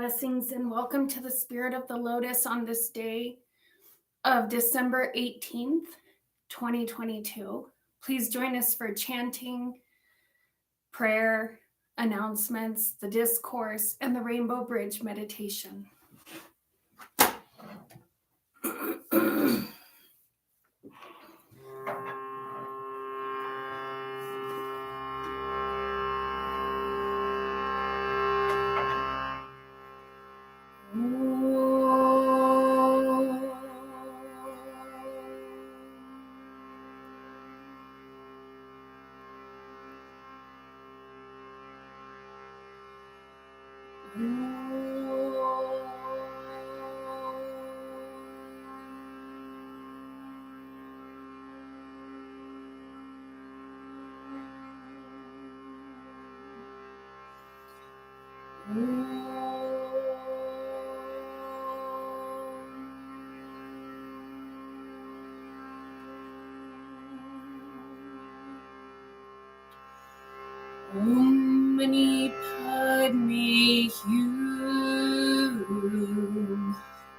Blessings and welcome to the Spirit of the Lotus on this day of December 18th, 2022. Please join us for chanting, prayer, announcements, the discourse, and the Rainbow Bridge meditation. Om Mani Padme Hum.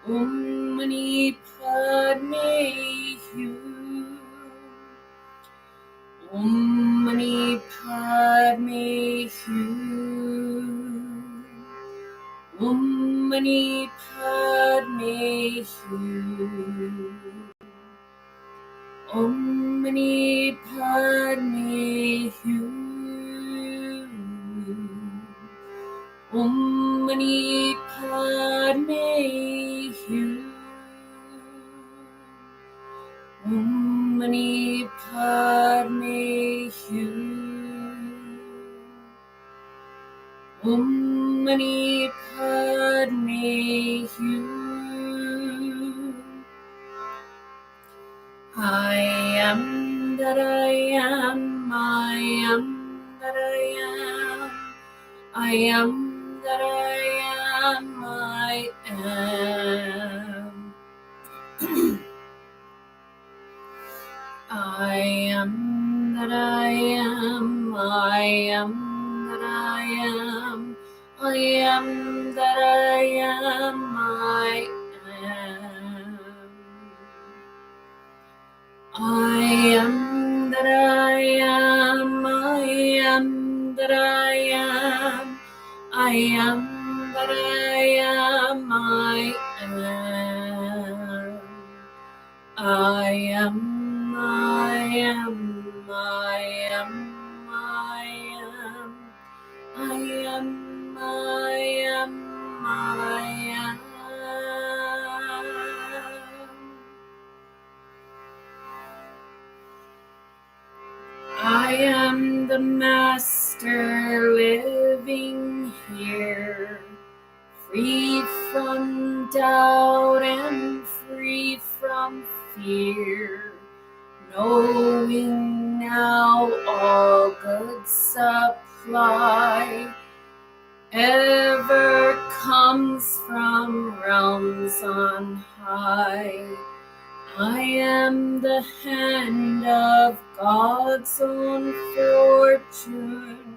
Om Mani Padme Hum. Om Mani Padme Hum. Om Mani Padme Hum. Om Mani Padme Hum. Om Mani Padme Hum. Om Mani Padme Hum. Om Mani Padme Hum. I am that I am, I am that I am, I am that I am, I am. I am that I am, I am that I am, I am that I am, I am. I am that I am, I am that I am, I am that I am, I am. I am, I am, I am, I am, I am, I am, I am. I am the Master living here, free from doubt and free from fear, knowing now all good supply ever comes from realms on high. I am the hand of God's own fortune,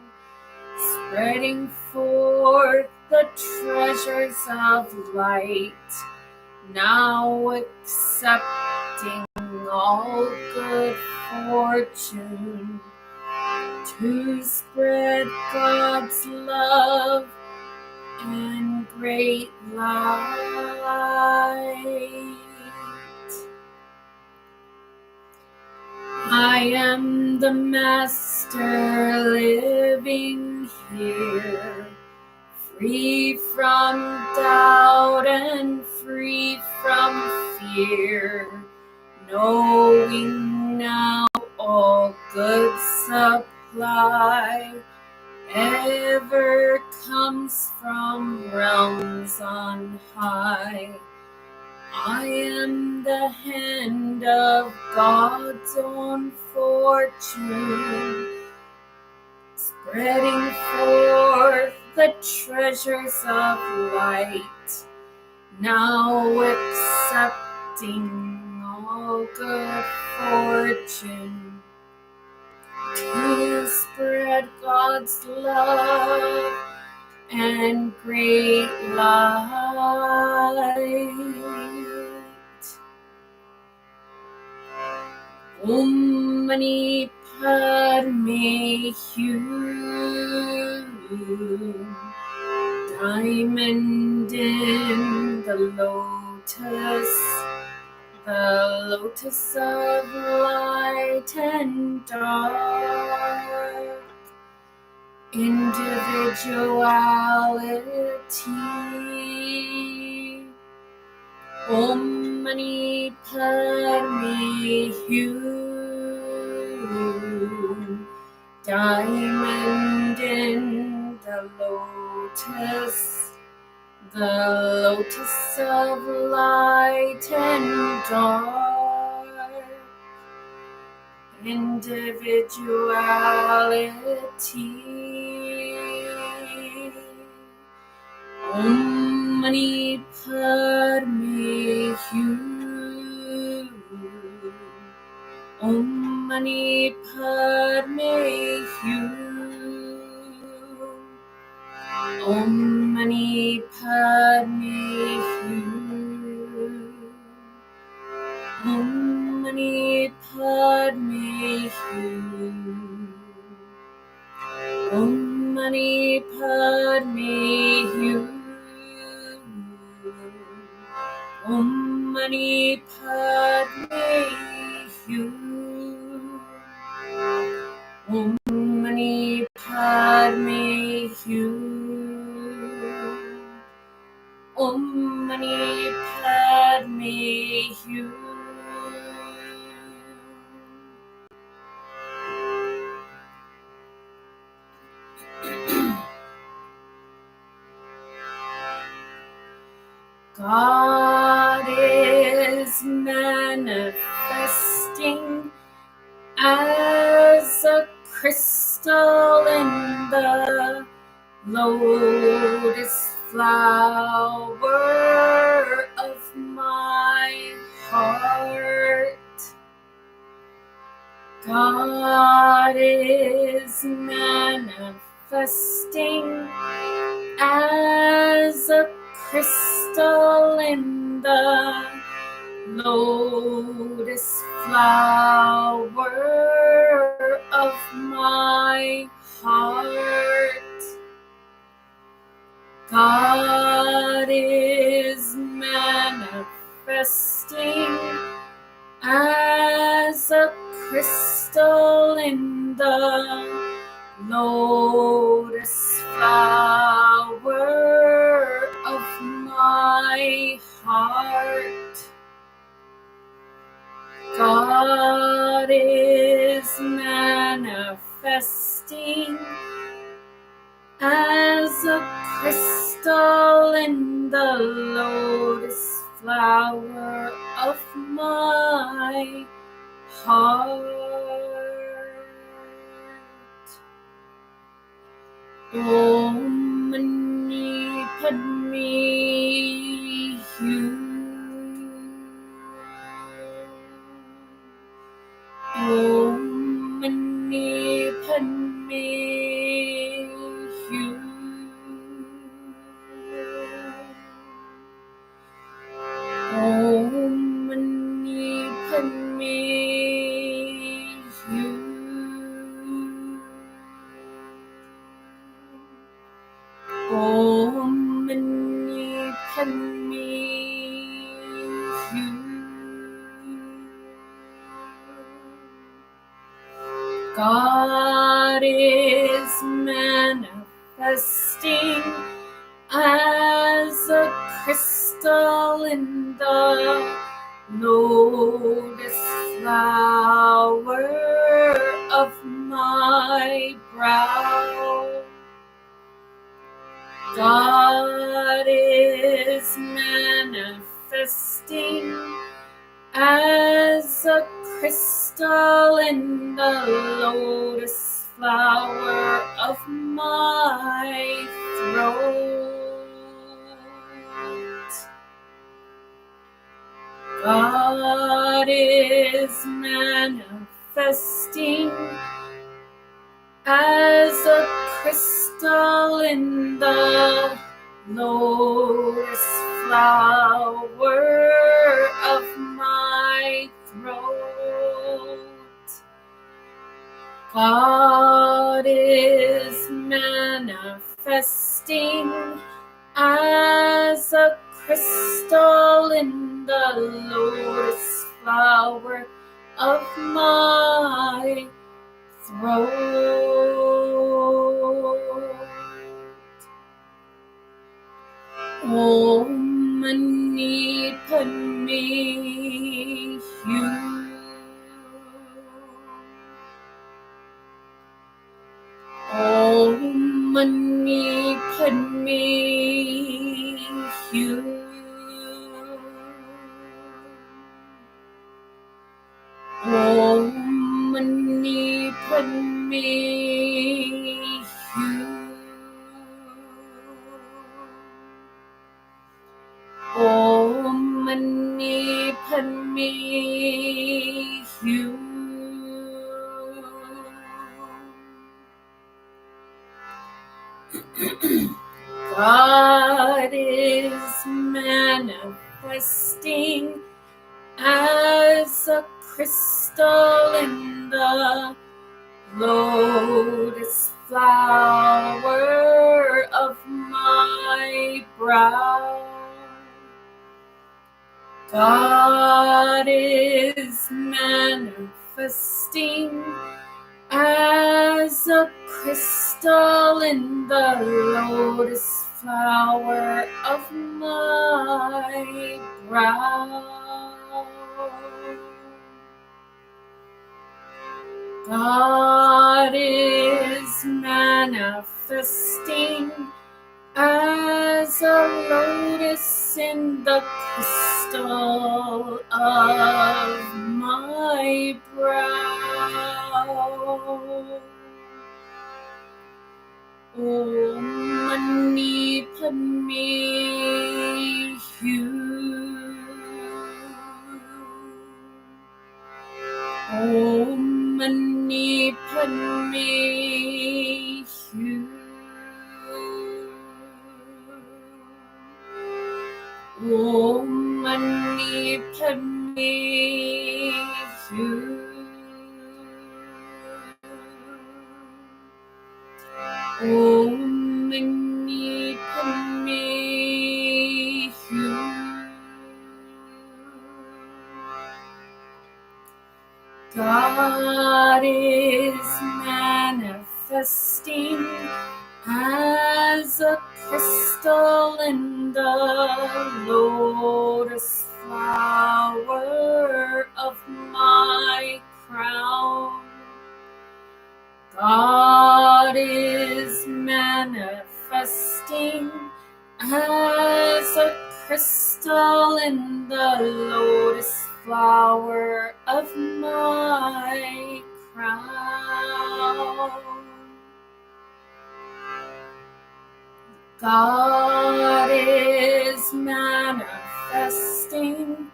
spreading forth the treasures of light, now accepting all good fortune, to spread God's love and great light. I am the Master living here, free from doubt and free from fear, knowing now all good supply ever comes from realms on high. I am the hand of God's own fortune, spreading forth the treasures of light, now accepting all good fortune, to spread God's love and great light. Om Mani Padme Hum. Diamond in the lotus of light and dark, individuality. Om Mani Padme Hum. Diamond in the lotus of light and dark, individuality. Om Mani Padme Hum. Om Mani Padme Hum. Om Mani Padme Hum. Om Mani Padme Hum. Om Mani Padme Hum. Om Mani Padme Hum. Om Mani Padme Hum. Om Mani Padme Hum. God is manifesting as a crystal in the lotus flower of my heart. God is manifesting as a crystal in the lotus flower of my heart. God is manifesting as a crystal in the lotus flower of my heart. God is manifesting as a crystal in the lotus flower of my heart. Om Mani Padme Hum. Om Mani Padme Hum. Om Mani Padme Hum. Om Mani Padme Hum. God is manifesting as a crystal in the lotus flower of my brow. God is manifesting as a crystal in the lotus flower of my throat. God is manifesting as a crystal crystal in the lotus flower of my throat. God is manifesting as a crystal in the lotus flower of my throat. Om Mani Padme Hum. Om Mani Padme Hum. Om Mani Padme Hum. Om Mani Padme Hum. God is manifesting as a crystal in the lotus flower of my brow. God is manifesting as a crystal in the lotus flower of my brow. God is manifesting as a lotus in the crystal of my brow. Om Mani Padme Hum. Om Mani Padme Hum. Om Mani Padme Hum. Om Mani Padme Hum. God is manifesting as a crystal in the lotus flower of my crown. God is manifesting as a crystal in the lotus flower of my crown. God is manifesting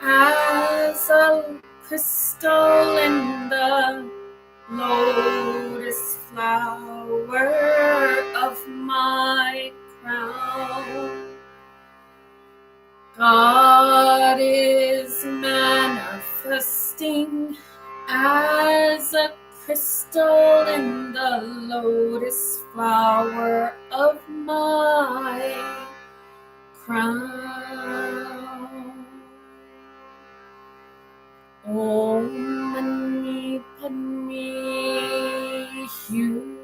as a crystal in the lotus flower of my crown. God is manifesting as a crystal in the lotus flower of my crown. Om Mani Padme Hum.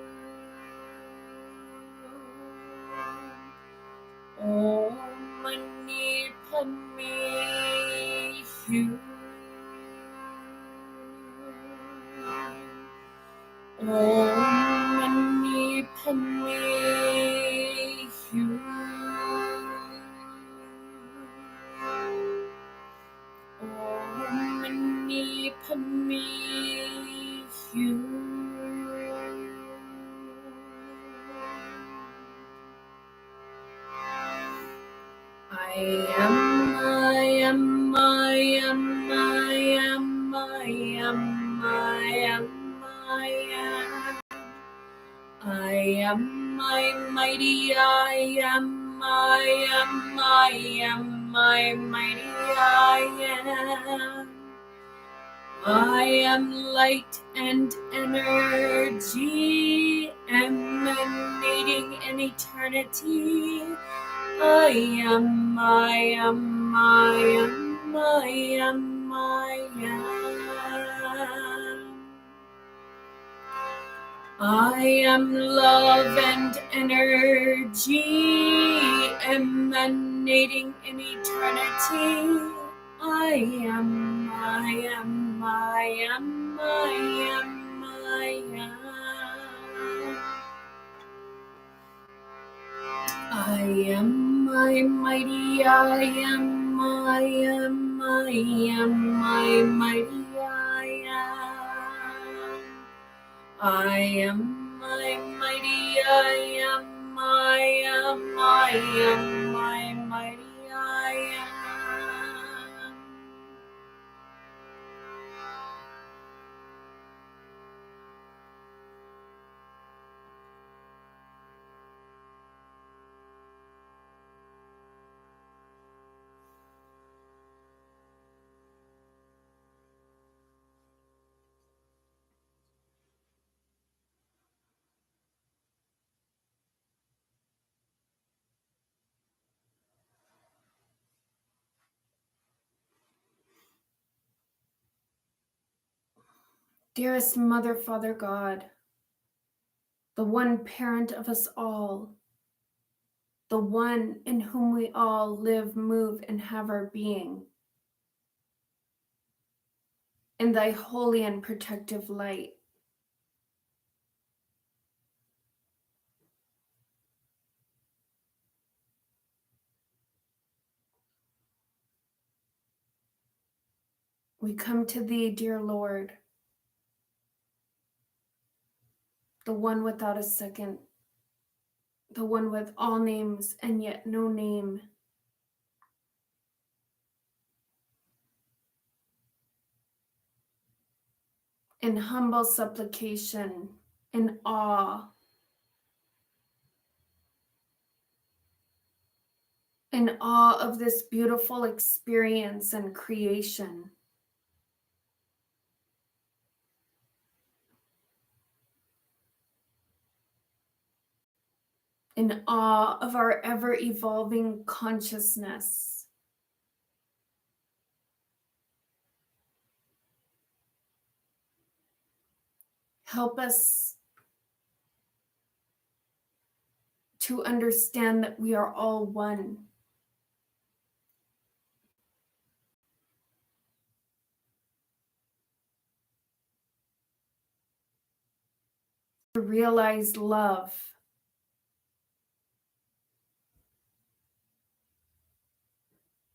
Om Mani Padme Hum. Om Mani Padme Hum. Om Mani Padme Hum. I am my mighty I am, I am, I am, my mighty I am. I am light and energy emanating in eternity. I am, I am, I am, I am, I am. I am love and energy emanating in eternity. I am, I am, I am, I am, I am. I am my mighty, I am, I am, I am, my mighty, I am. I am my mighty, I am, I am, I am, my mighty, I am. Dearest Mother, Father God, the one parent of us all, the one in whom we all live, move, and have our being, in thy holy and protective light, we come to thee, dear Lord, the one without a second, the one with all names and yet no name. In humble supplication, in awe, in awe of this beautiful experience and creation. In awe of our ever-evolving consciousness. Help us to understand that we are all one. To realize love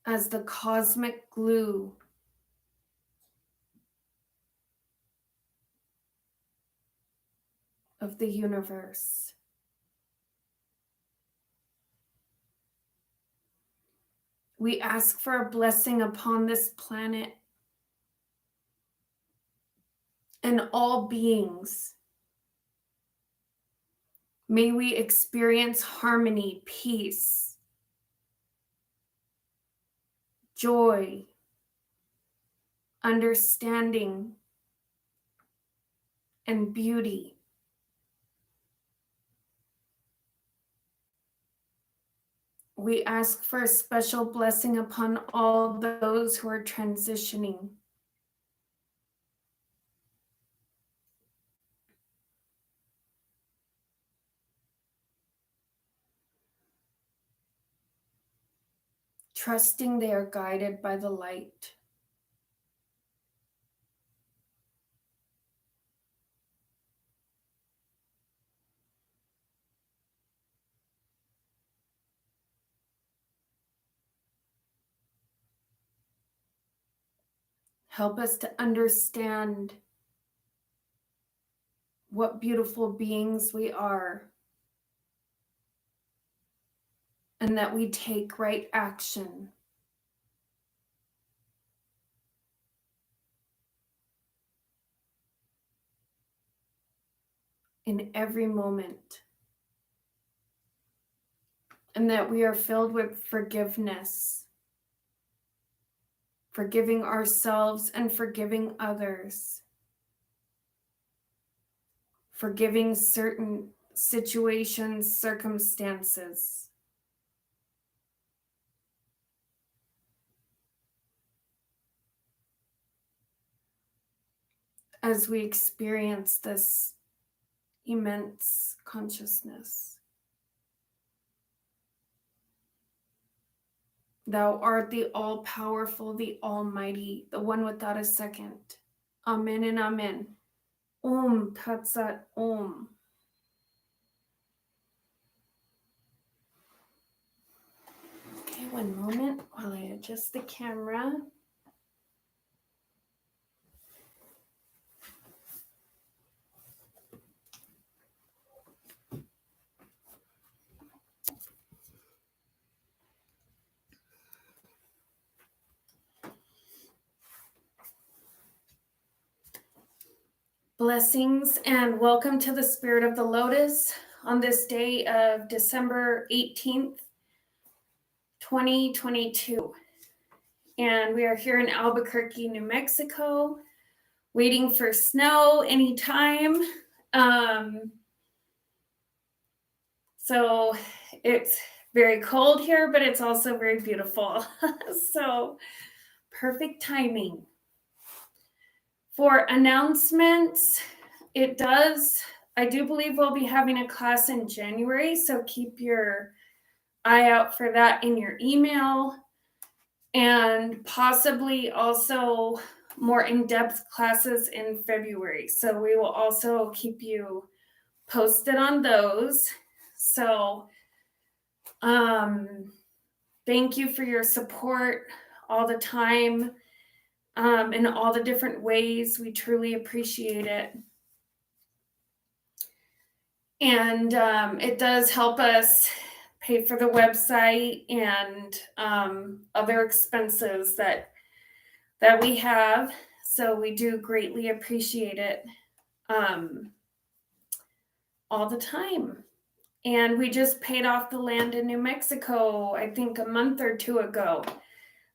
as the cosmic glue of the universe. We ask for a blessing upon this planet and all beings. May we experience harmony, peace, joy, understanding, and beauty. We ask for a special blessing upon all those who are transitioning. Trusting they are guided by the light. Help us to understand what beautiful beings we are, and that we take right action. In every moment. and that we are filled with forgiveness, forgiving ourselves and forgiving others, forgiving certain situations, circumstances. As we experience this immense consciousness. Thou art the all-powerful, the almighty, the one without a second. Amen and amen. Om Tat Sat Om. Okay, one moment while I adjust the camera. Blessings and welcome to the Spirit of the Lotus on this day of December 18th, 2022. And we are here in Albuquerque, New Mexico, waiting for snow anytime. So it's very cold here, but it's also very beautiful. So perfect timing. For announcements, I do believe we'll be having a class in January, so keep your eye out for that in your email, and possibly also more in-depth classes in February. So we will also keep you posted on those. So thank you for your support all the time. In all the different ways. We truly appreciate it. And it does help us pay for the website and other expenses that we have. So we do greatly appreciate it all the time. And we just paid off the land in New Mexico, I think a month or two ago.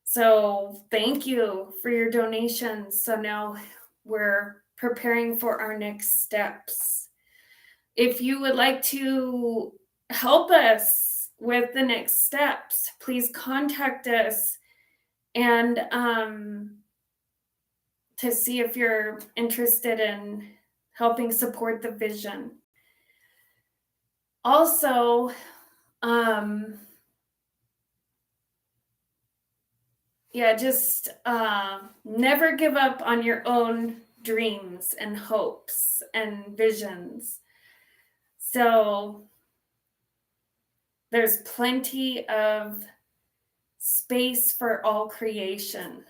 So thank you for your donations. So now we're preparing for our next steps. If you would like to help us with the next steps, please contact us and to see if you're interested in helping support the vision. Also, just never give up on your own dreams and hopes and visions. So there's plenty of space for all creation.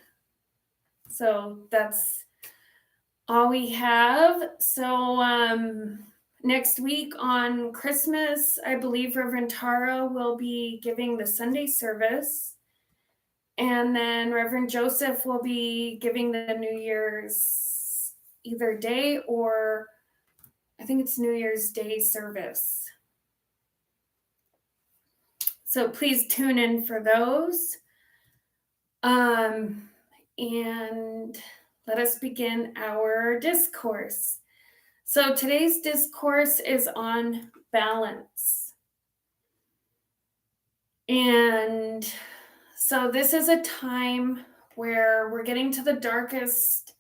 So that's all we have. So next week on Christmas, I believe Reverend Tara will be giving the Sunday service. And then Reverend Joseph will be giving the New Year's either day or I think it's New Year's Day service. So please tune in for those. And let us begin our discourse. So today's discourse is on balance. And so this is a time where we're getting to the darkest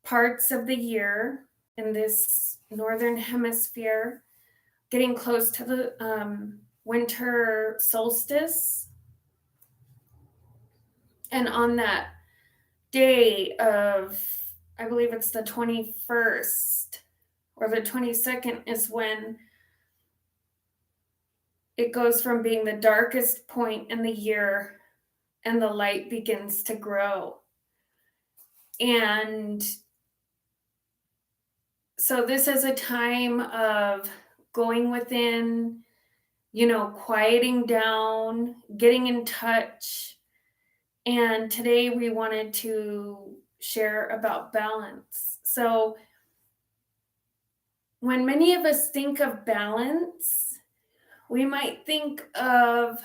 parts of the year in this northern hemisphere, getting close to the winter solstice. And on that day of, I believe it's the 21st or the 22nd, is when it goes from being the darkest point in the year and the light begins to grow. And so this is a time of going within, quieting down, getting in touch. And today we wanted to share about balance. So when many of us think of balance, we might think of,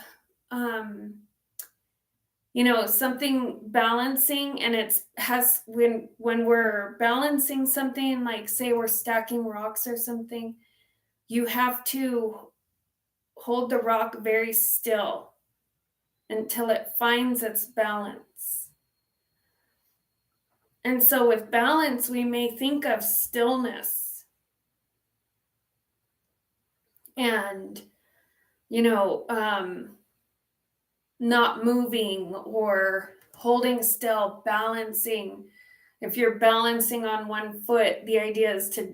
something balancing, and when we're balancing something, like say we're stacking rocks or something, you have to hold the rock very still until it finds its balance. And so with balance, we may think of stillness and, not moving or holding still, balancing. If you're balancing on one foot, the idea is to,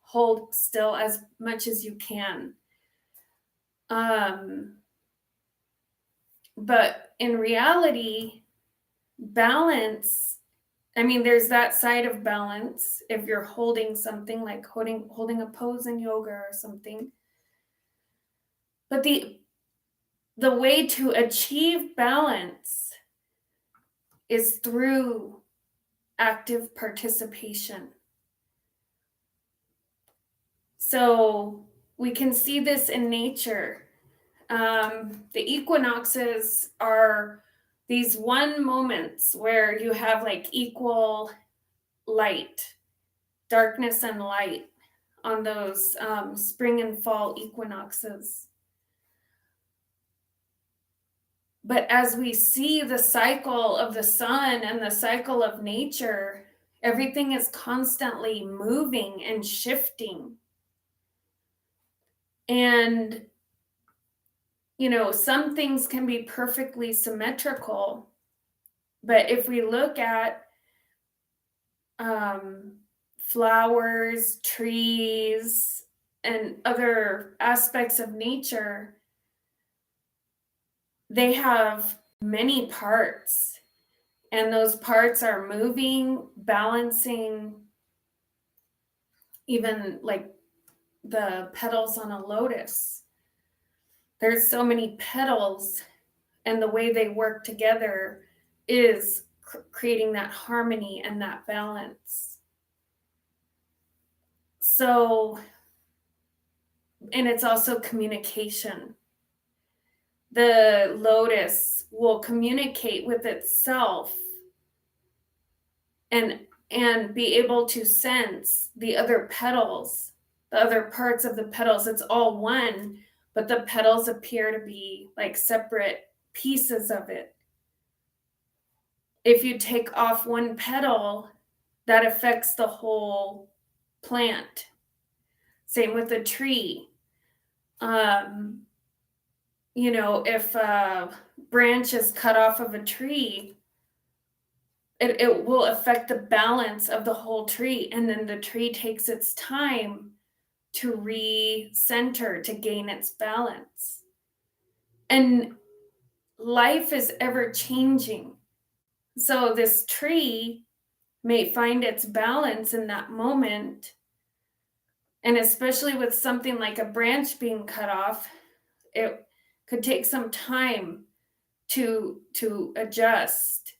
hold still as much as you can. But in reality, balance, there's that side of balance if you're holding something, like holding a pose in yoga or something. But the way to achieve balance is through active participation. So we can see this in nature. The equinoxes are these one moments where you have like equal light, darkness and light on those spring and fall equinoxes. But as we see the cycle of the sun and the cycle of nature, everything is constantly moving and shifting. And, some things can be perfectly symmetrical. But if we look at flowers, trees, and other aspects of nature, they have many parts, and those parts are moving, balancing, even like the petals on a lotus. There's so many petals, and the way they work together is creating that harmony and that balance. So, and it's also communication. The lotus will communicate with itself and be able to sense the other petals, the other parts of the petals. It's all one, but the petals appear to be like separate pieces of it. If you take off one petal, that affects the whole plant. Same with a tree. If a branch is cut off of a tree, it will affect the balance of the whole tree. And then the tree takes its time to recenter, to gain its balance. And life is ever changing. So this tree may find its balance in that moment. And especially with something like a branch being cut off, it could take some time to adjust.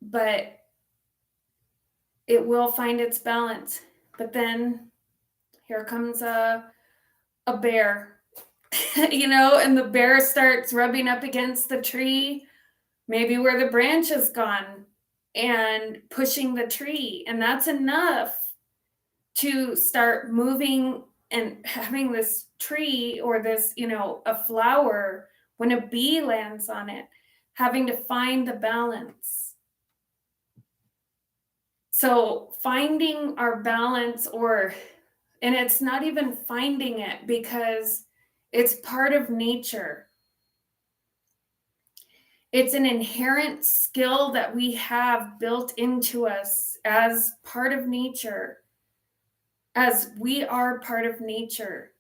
But it will find its balance. But then here comes a bear, and the bear starts rubbing up against the tree, maybe where the branch is gone, and pushing the tree. And that's enough to start moving and having this tree or this, a flower, when a bee lands on it, having to find the balance. So finding our balance, and it's not even finding it, because it's part of nature. It's an inherent skill that we have built into us as part of nature, as we are part of nature.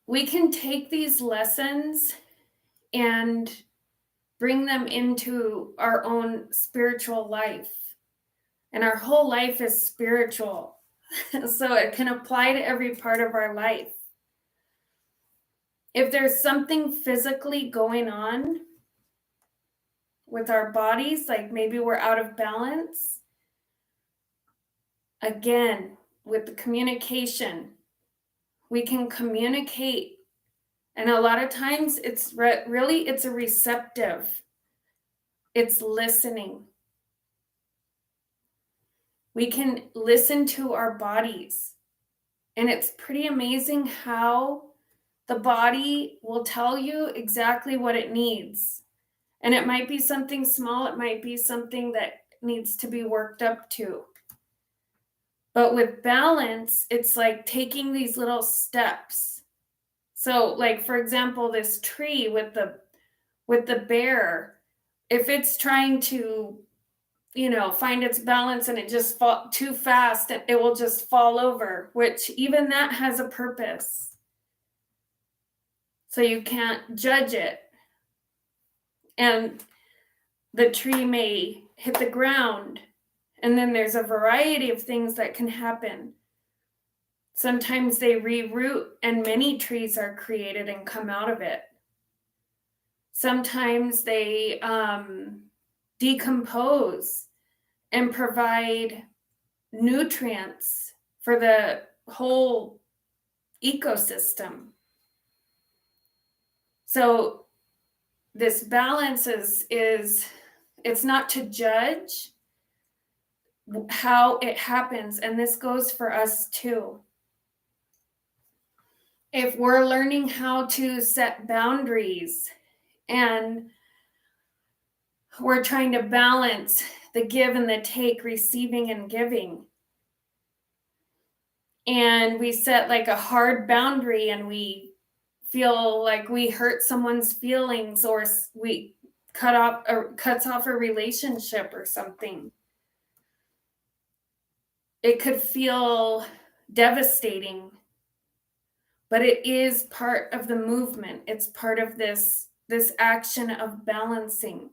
We can take these lessons and bring them into our own spiritual life. And our whole life is spiritual. So it can apply to every part of our life. If there's something physically going on with our bodies, like maybe we're out of balance, again, with the communication. We can communicate, and a lot of times it's really it's a receptive. It's listening. We can listen to our bodies, and it's pretty amazing how the body will tell you exactly what it needs. And it might be something small, it might be something that needs to be worked up to. But with balance, it's like taking these little steps. So, like for example, this tree with the bear, if it's trying to, find its balance and it just fall too fast, it will just fall over, which even that has a purpose. So you can't judge it. And the tree may hit the ground, and then there's a variety of things that can happen. Sometimes they reroot and many trees are created and come out of it. Sometimes they decompose and provide nutrients for the whole ecosystem. So this balance is it's not to judge how it happens, and this goes for us too. If we're learning how to set boundaries and we're trying to balance the give and the take, receiving and giving, and we set like a hard boundary and we feel like we hurt someone's feelings, or we cuts off a relationship or something, it could feel devastating. But it is part of the movement. It's part of this action of balancing.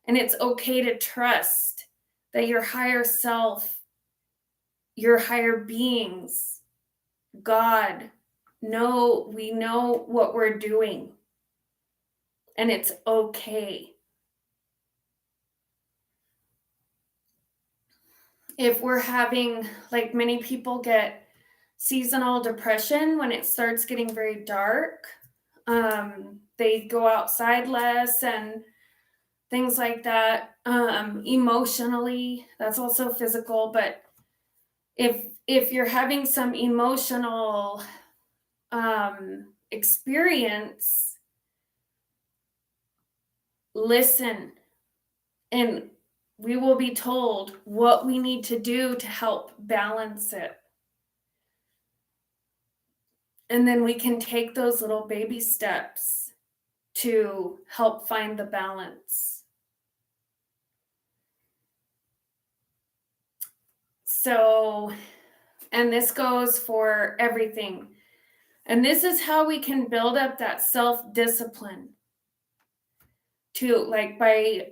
And it's okay to trust that your higher self, your higher beings, God, we know what we're doing. And it's okay. If we're having, like many people get seasonal depression when it starts getting very dark, they go outside less and things like that. Emotionally, that's also physical. But if you're having some emotional experience, listen, and we will be told what we need to do to help balance it. And then we can take those little baby steps to help find the balance. So, and this goes for everything. And this is how we can build up that self-discipline to, like, by,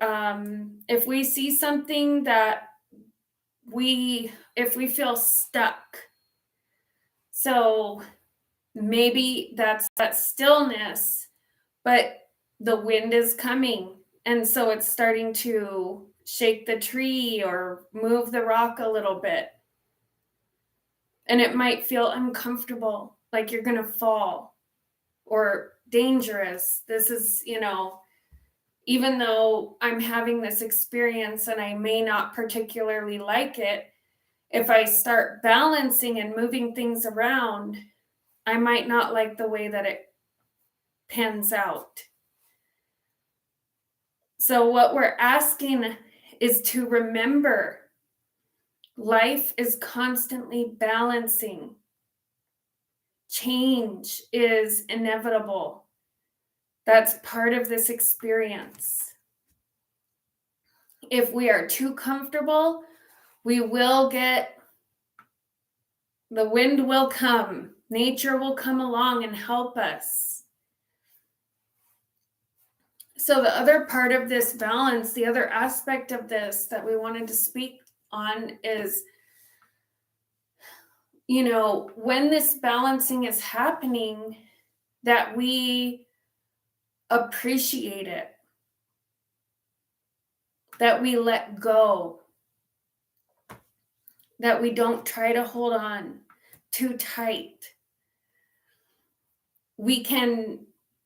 if we see something that if we feel stuck. So maybe that's that stillness, but the wind is coming. And so it's starting to shake the tree or move the rock a little bit. And it might feel uncomfortable, like you're going to fall, or dangerous. This is, even though I'm having this experience and I may not particularly like it, if I start balancing and moving things around, I might not like the way that it pans out. So what we're asking is to remember life is constantly balancing. Change is inevitable. That's part of this experience. If we are too comfortable, the wind will come. Nature will come along and help us. So the other part of this balance, the other aspect of this that we wanted to speak on is, when this balancing is happening, that we appreciate it, that we let go. that we don't try to hold on too tight. We can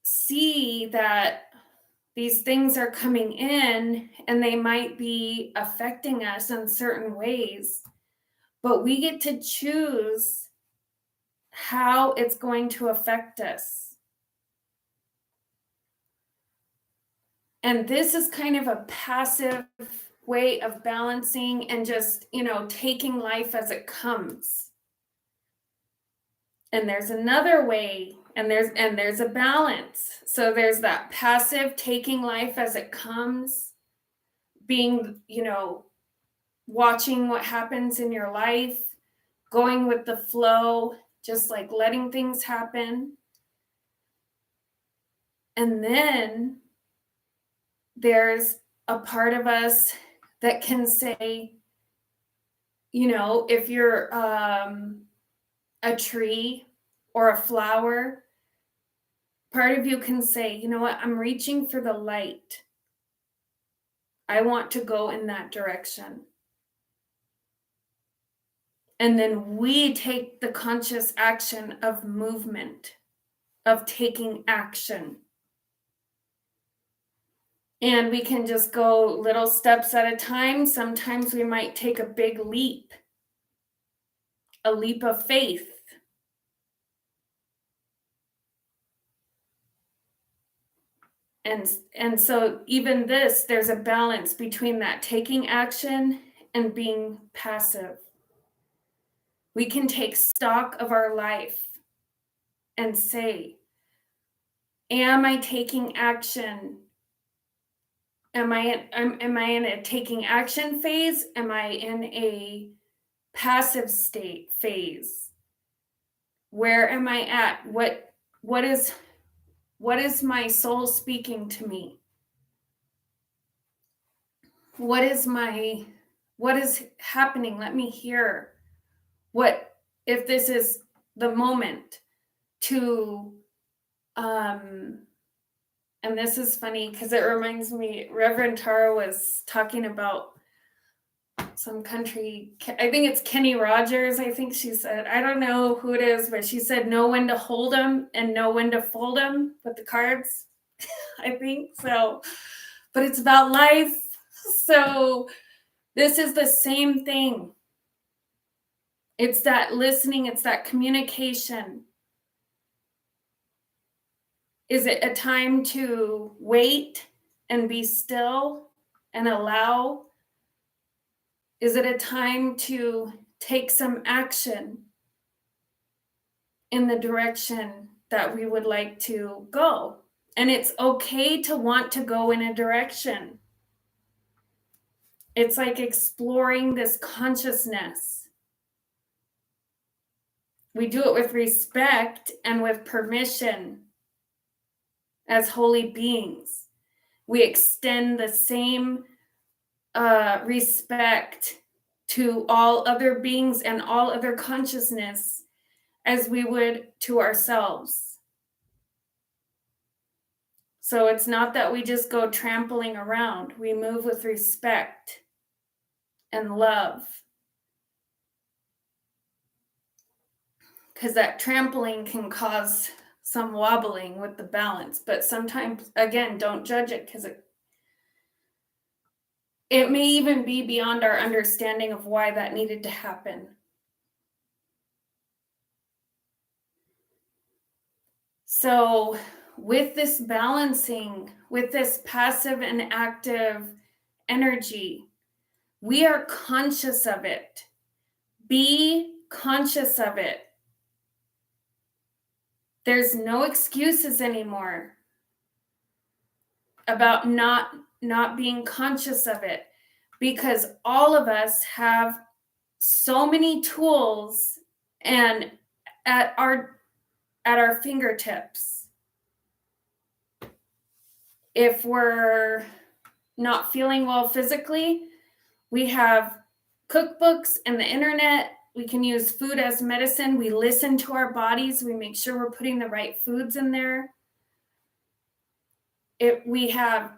see that these things are coming in and they might be affecting us in certain ways, but we get to choose how it's going to affect us. And this is kind of a passive way of balancing and just, taking life as it comes. And there's another way, and there's a balance. So there's that passive taking life as it comes, being, watching what happens in your life, going with the flow, just like letting things happen. And then there's a part of us that can say, if you're a tree or a flower, part of you can say, you know what, I'm reaching for the light. I want to go in that direction. And then we take the conscious action of movement, of taking action. And we can just go little steps at a time. Sometimes we might take a big leap, a leap of faith. And so even this, there's a balance between that taking action and being passive. We can take stock of our life and say, am I taking action? Am I in a taking action phase? Am I in a passive state phase? Where am I at? What is my soul speaking to me? What is happening? Let me hear. What if this is the moment to and this is funny because it reminds me, Reverend Tara was talking about some country, I think it's Kenny Rogers, I think she said, I don't know who it is, but she said know when to hold them and know when to fold them with the cards. I think so, but it's about life. So this is the same thing. It's that listening, it's that communication. Is it a time to wait and be still and allow? Is it a time to take some action in the direction that we would like to go? And it's okay to want to go in a direction. It's like exploring this consciousness. We do it with respect and with permission as holy beings. We extend the same respect to all other beings and all other consciousness as we would to ourselves. So it's not that we just go trampling around. We move with respect and love. Because that trampling can cause some wobbling with the balance. But sometimes, again, don't judge it because it may even be beyond our understanding of why that needed to happen. So with this balancing, with this passive and active energy, we are conscious of it. Be conscious of it. There's no excuses anymore about not being conscious of it, because all of us have so many tools and at our fingertips. If we're not feeling well physically, we have cookbooks and the internet. We can use food as medicine. We listen to our bodies. We make sure we're putting the right foods in there. We have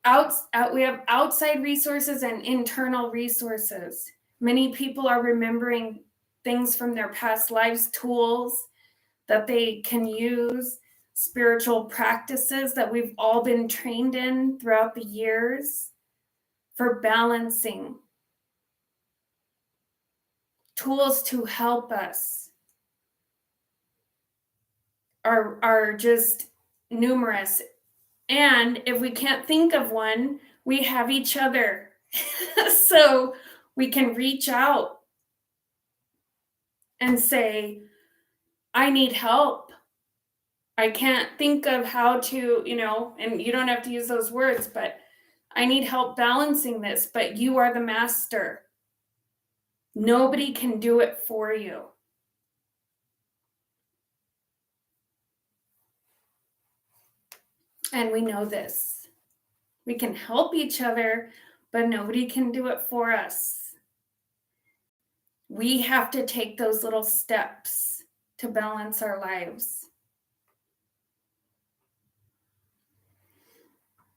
outside resources and internal resources. Many people are remembering things from their past lives, tools that they can use, spiritual practices that we've all been trained in throughout the years for balancing, tools to help us are just numerous. And if we can't think of one, we have each other. So we can reach out and say, I need help. I can't think of how to, and you don't have to use those words, but I need help balancing this, but you are the master. Nobody can do it for you. And we know this. We can help each other, but nobody can do it for us. We have to take those little steps to balance our lives.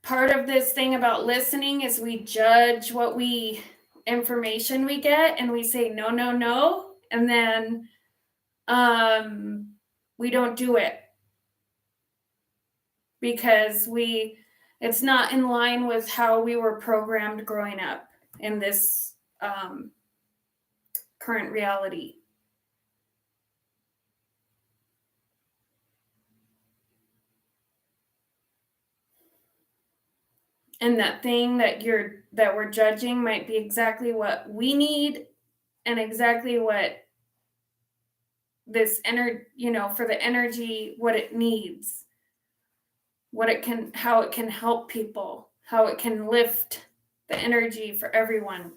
Part of this thing about listening is we judge what information we get, and we say no, no, no, and then we don't do it because it's not in line with how we were programmed growing up in this current reality. And that thing that we're judging might be exactly what we need and exactly what this for the energy, what it needs, how it can help people, how it can lift the energy for everyone.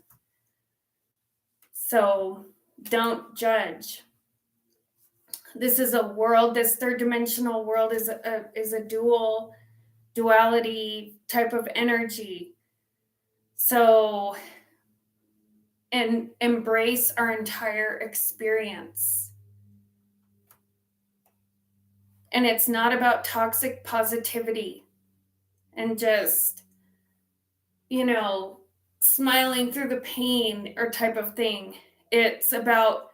So don't judge. This is a world, this third dimensional world is a duality type of energy. So, and embrace our entire experience. And it's not about toxic positivity and just, smiling through the pain or type of thing. It's about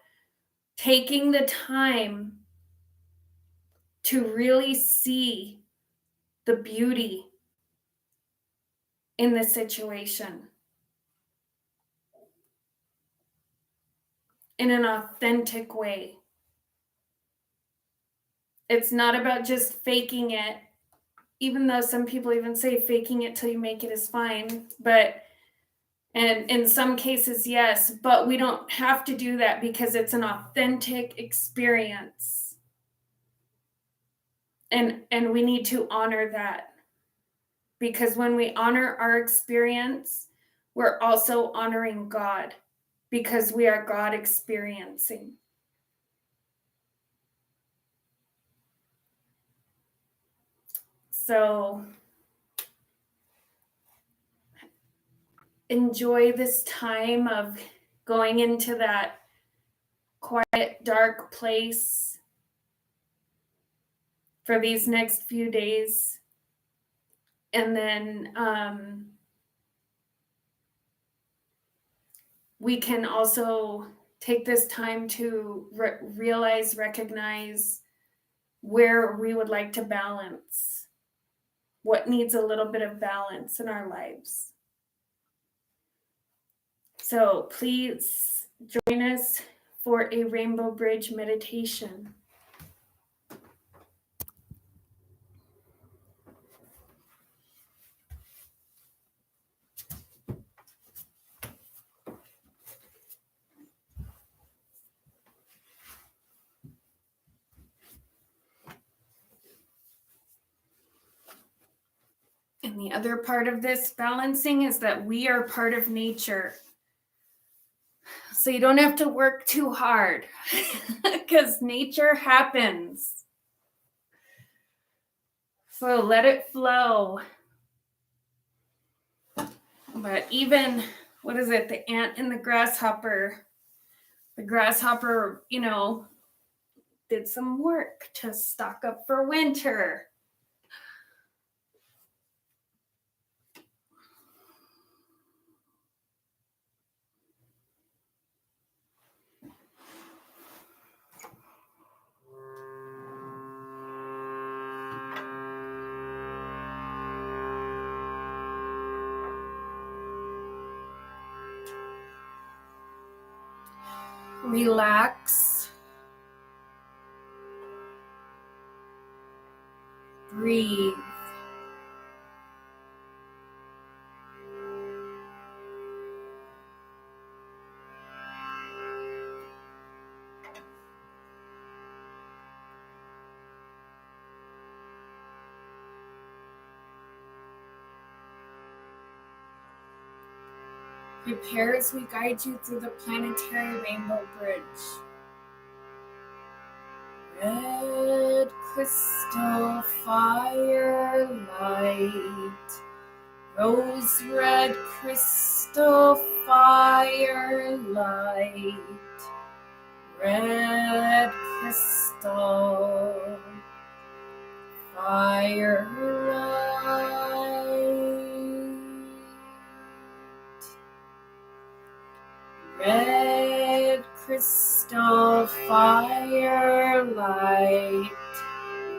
taking the time to really see the beauty in the situation in an authentic way. It's not about just faking it, even though some people even say faking it till you make it is fine. And in some cases, yes, but we don't have to do that because it's an authentic experience. And we need to honor that. Because when we honor our experience, we're also honoring God, because we are God experiencing. So enjoy this time of going into that quiet, dark place for these next few days. And then we can also take this time to recognize where we would like to balance, what needs a little bit of balance in our lives. So please join us for a Rainbow Bridge meditation. And the other part of this balancing is that we are part of nature. So you don't have to work too hard because nature happens. So let it flow. But even, what is it, the ant and the grasshopper? The grasshopper, did some work to stock up for winter. Relax. Breathe. Prepare as we guide you through the planetary rainbow bridge. Red crystal firelight, rose red crystal firelight, red crystal firelight, red crystal firelight,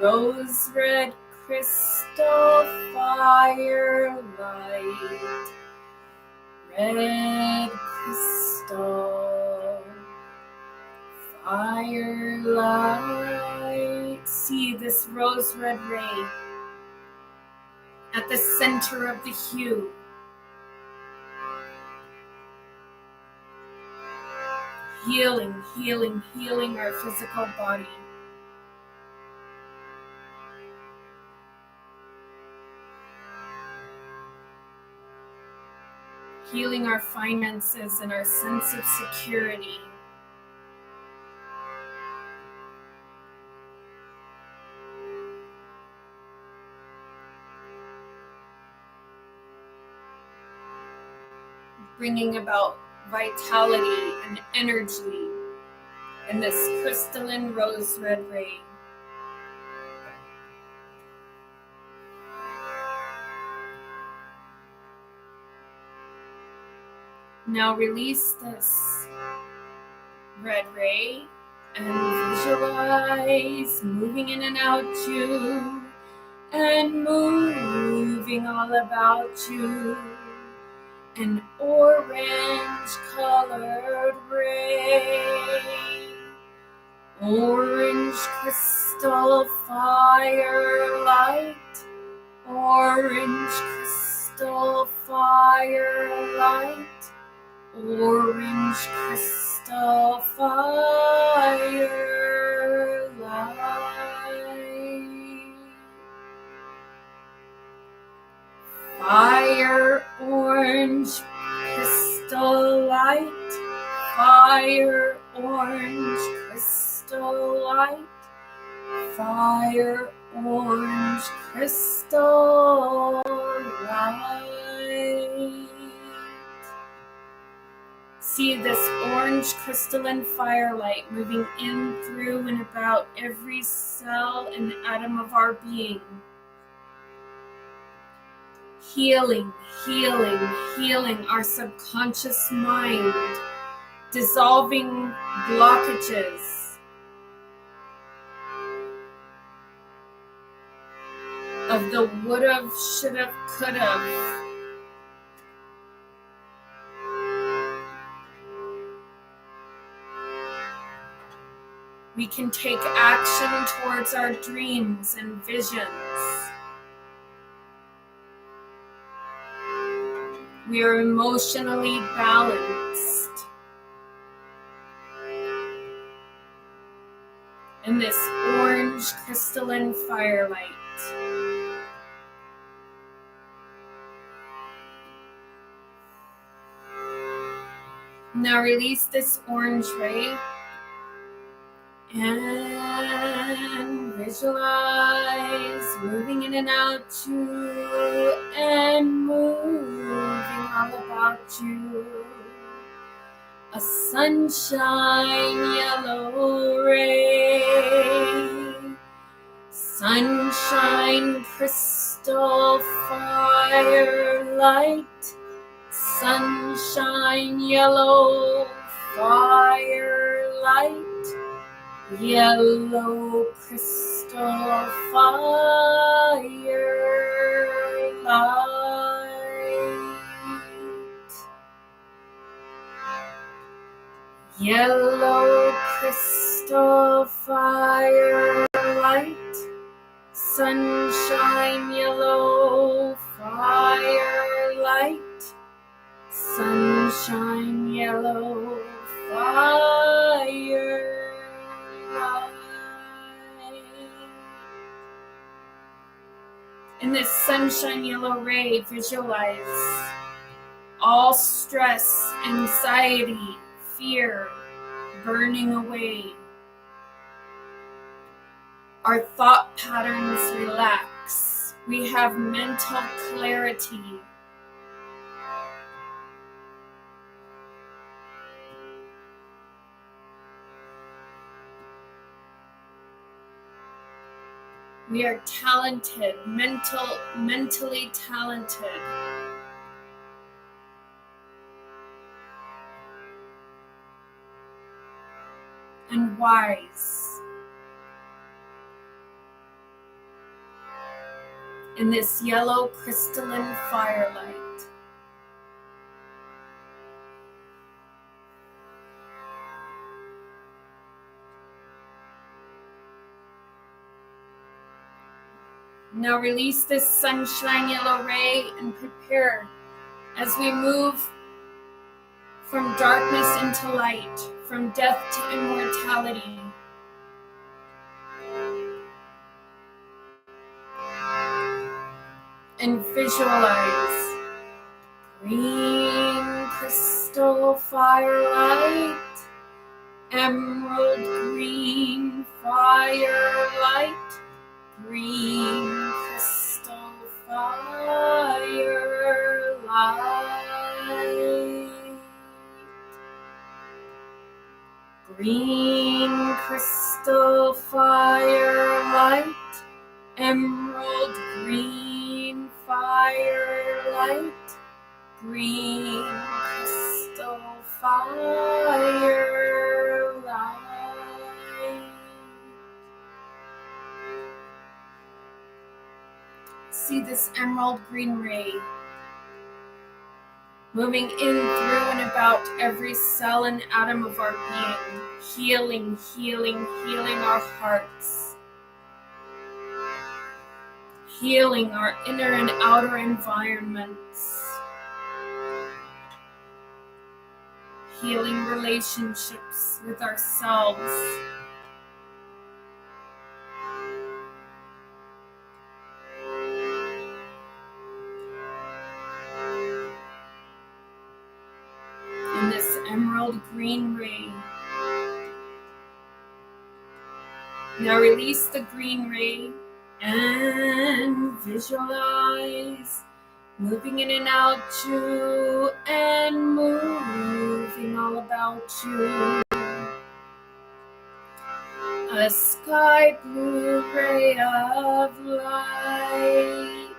rose red crystal firelight, red crystal firelight. See this rose red ray at the center of the hue. Healing, healing, healing our physical body. Healing our finances and our sense of security. Bringing about vitality and energy in this crystalline rose red ray. Now release this red ray and visualize moving in and out you and moving all about you. An orange colored ray, orange crystal firelight, orange crystal firelight, orange crystal firelight, fire orange crystal light, fire orange crystal light, fire orange crystal light. See this orange crystalline firelight moving in, through, and about every cell and atom of our being. Healing, healing, healing our subconscious mind, dissolving blockages of the would've, should've, could've. We can take action towards our dreams and visions. We are emotionally balanced in this orange crystalline firelight. Now release this orange ray and visualize moving in and out you and moving all about you. A sunshine yellow ray, sunshine crystal firelight, sunshine yellow firelight, yellow crystal firelight, Yellow crystal firelight, sunshine yellow firelight, sunshine yellow firelight. In this sunshine yellow ray, visualize all stress, anxiety, fear burning away. Our thought patterns relax. We have mental clarity. We are talented, mentally talented. And wise. In this yellow crystalline firelight. Now release this sunshine yellow ray and prepare as we move from darkness into light, from death to immortality. And visualize green crystal firelight, emerald green firelight, green crystal firelight, green crystal firelight, emerald green firelight, green crystal firelight. See this emerald green ray moving in, through, and about every cell and atom of our being, healing, healing, healing our hearts, healing our inner and outer environments, healing relationships with ourselves, in this emerald green ray. Now release the green ray and visualize moving in and out you and moving all about you. A sky blue ray of light,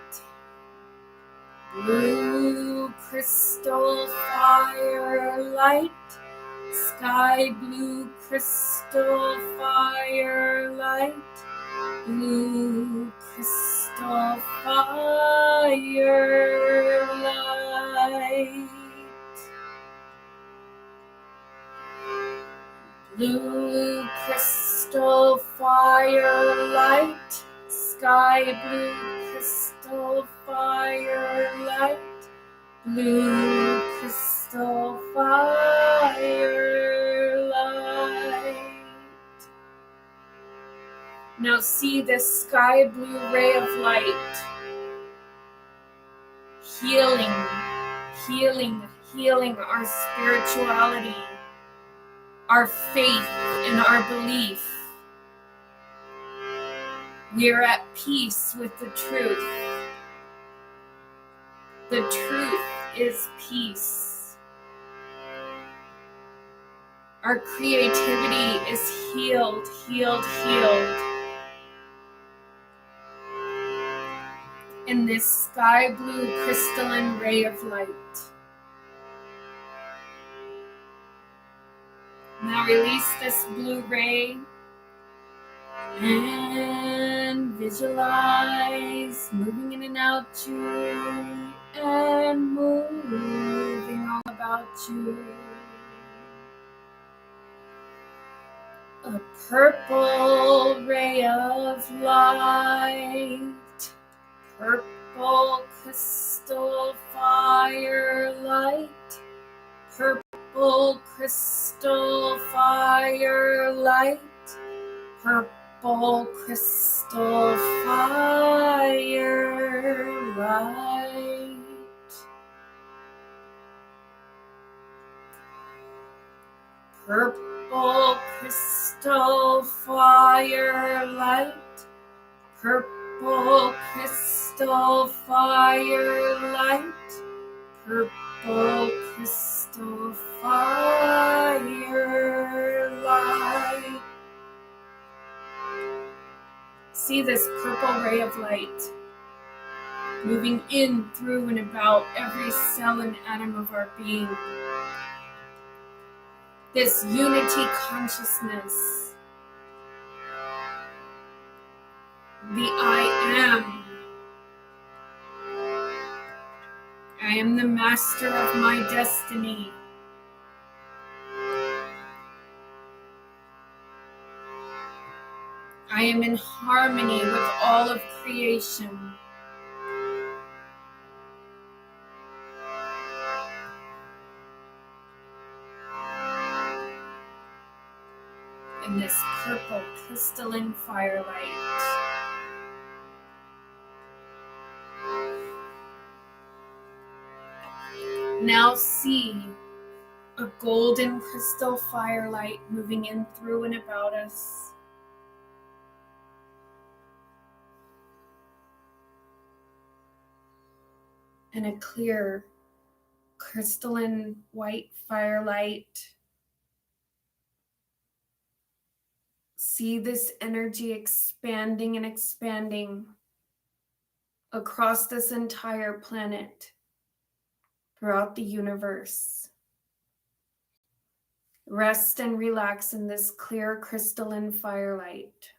blue crystal firelight, sky blue crystal firelight, blue crystal firelight, blue crystal firelight, sky blue crystal firelight, blue crystal firelight. Now see this sky blue ray of light healing, healing, healing our spirituality, our faith, and our belief. We are at peace with the truth. The truth is peace. Our creativity is healed, healed, healed. In this sky blue crystalline ray of light. Now release this blue ray and visualize moving in and out you and moving all about you. A purple ray of light, purple crystal firelight, purple crystal firelight, purple crystal firelight. Purple crystal firelight, purple crystal firelight, purple crystal firelight. See this purple ray of light moving in, through, and about every cell and atom of our being. This unity consciousness, the I am. I am the master of my destiny. I am in harmony with all of creation. In this purple crystalline firelight. Now see a golden crystal firelight moving in, through, and about us. And a clear crystalline white firelight. See this energy expanding and expanding across this entire planet, throughout the universe. Rest and relax in this clear crystalline firelight.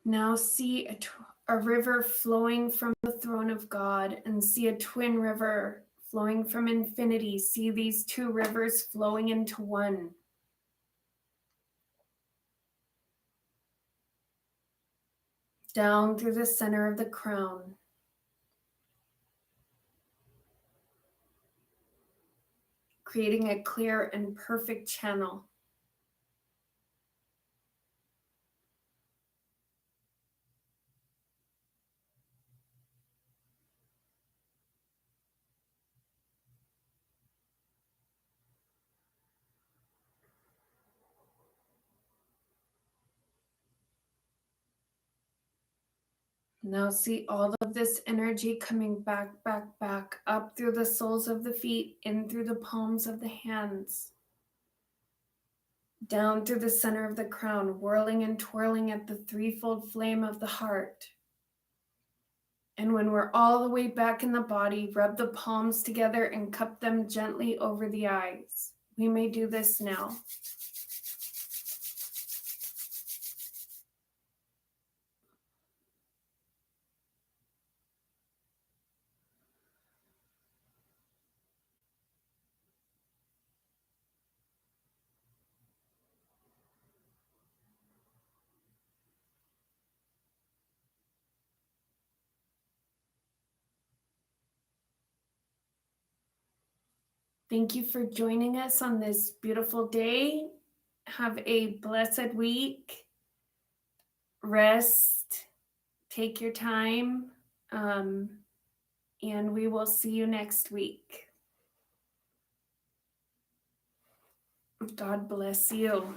Now see a river flowing from the throne of God, and see a twin river flowing from infinity. See these two rivers flowing into one. Down through the center of the crown. Creating a clear and perfect channel. Now see all of this energy coming back up through the soles of the feet, in through the palms of the hands, down through the center of the crown, whirling and twirling at the threefold flame of the heart. And when we're all the way back in the body, rub the palms together and cup them gently over the eyes. We may do this now. Thank you for joining us on this beautiful day. Have a blessed week. Rest. Take your time. And we will see you next week. God bless you.